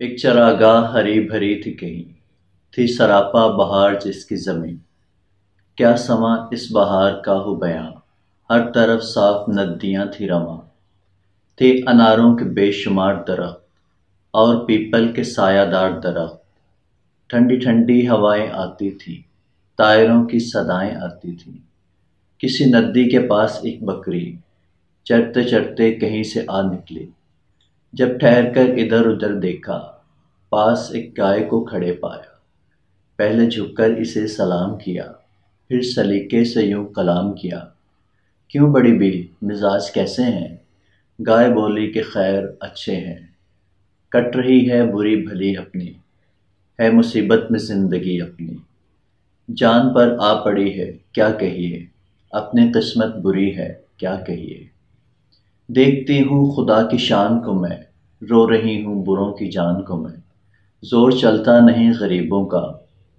ایک چراگاہ ہری بھری تھی کہیں، تھی سراپا بہار جس کی زمین۔ کیا سما اس بہار کا ہو بیاں، ہر طرف صاف ندیاں تھی رواں۔ تھے اناروں کے بے شمار درخت اور پیپل کے سایہ دار درخت۔ ٹھنڈی ٹھنڈی ہوائیں آتی تھیں، طائروں کی صدائیں آتی تھیں۔ کسی ندی کے پاس ایک بکری چرتے چرتے کہیں سے آ نکلی۔ جب ٹھہر کر ادھر ادھر دیکھا، پاس ایک گائے کو کھڑے پایا۔ پہلے جھک کر اسے سلام کیا، پھر سلیقے سے یوں کلام کیا۔ کیوں بڑی بی، مزاج کیسے ہیں؟ گائے بولی کہ خیر اچھے ہیں۔ کٹ رہی ہے بری بھلی اپنی، ہے مصیبت میں زندگی اپنی۔ جان پر آ پڑی ہے کیا کہیے، اپنی قسمت بری ہے کیا کہیے۔ دیکھتی ہوں خدا کی شان کو میں، رو رہی ہوں بروں کی جان کو میں۔ زور چلتا نہیں غریبوں کا،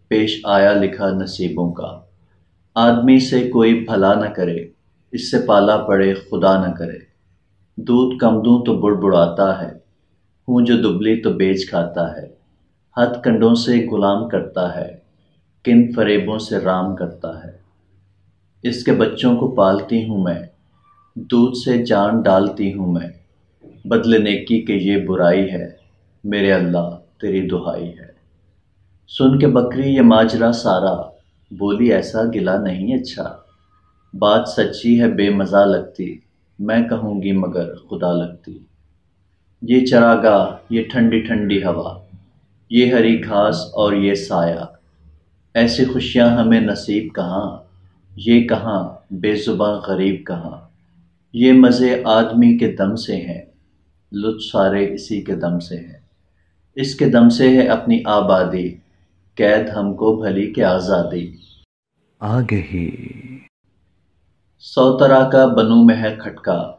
پیش آیا لکھا نصیبوں کا۔ آدمی سے کوئی بھلا نہ کرے، اس سے پالا پڑے خدا نہ کرے۔ دودھ کم دوں تو بڑبڑاتا ہے، ہوں جو دبلی تو بیچ کھاتا ہے۔ ہتھ کنڈوں سے غلام کرتا ہے، کن فریبوں سے رام کرتا ہے۔ اس کے بچوں کو پالتی ہوں میں، دودھ سے جان ڈالتی ہوں میں۔ بدلے نیکی کہ یہ برائی ہے، میرے اللہ تیری دہائی ہے۔ سن کے بکری یہ ماجرا سارا، بولی ایسا گلا نہیں اچھا۔ بات سچی ہے بے مزہ لگتی، میں کہوں گی مگر خدا لگتی۔ یہ چراگاہ، یہ ٹھنڈی ٹھنڈی ہوا، یہ ہری گھاس اور یہ سایہ، ایسی خوشیاں ہمیں نصیب کہاں، یہ کہاں بے زباں غریب کہاں۔ یہ مزے آدمی کے دم سے ہیں، لطف سارے اسی کے دم سے ہیں۔ اس کے دم سے ہے اپنی آبادی، قید ہم کو بھلی کہ آزادی۔ آ گئی۔ 100 طرح کا بنوں میں ہے کھٹکا،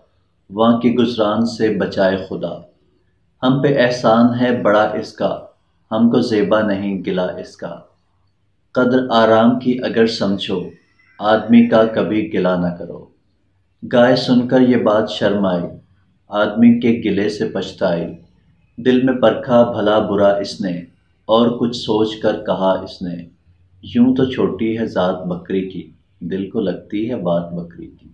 وہاں کی گزران سے بچائے خدا۔ ہم پہ احسان ہے بڑا اس کا، ہم کو زیبا نہیں گلا اس کا۔ قدر آرام کی اگر سمجھو، آدمی کا کبھی گلا نہ کرو۔ گائے سن کر یہ بات شرم آئی، آدمی کے گلے سے پچھتائی۔ دل میں پرکھا بھلا برا اس نے، اور کچھ سوچ کر کہا اس نے۔ یوں تو چھوٹی ہے ذات بکری کی، دل کو لگتی ہے بات بکری کی۔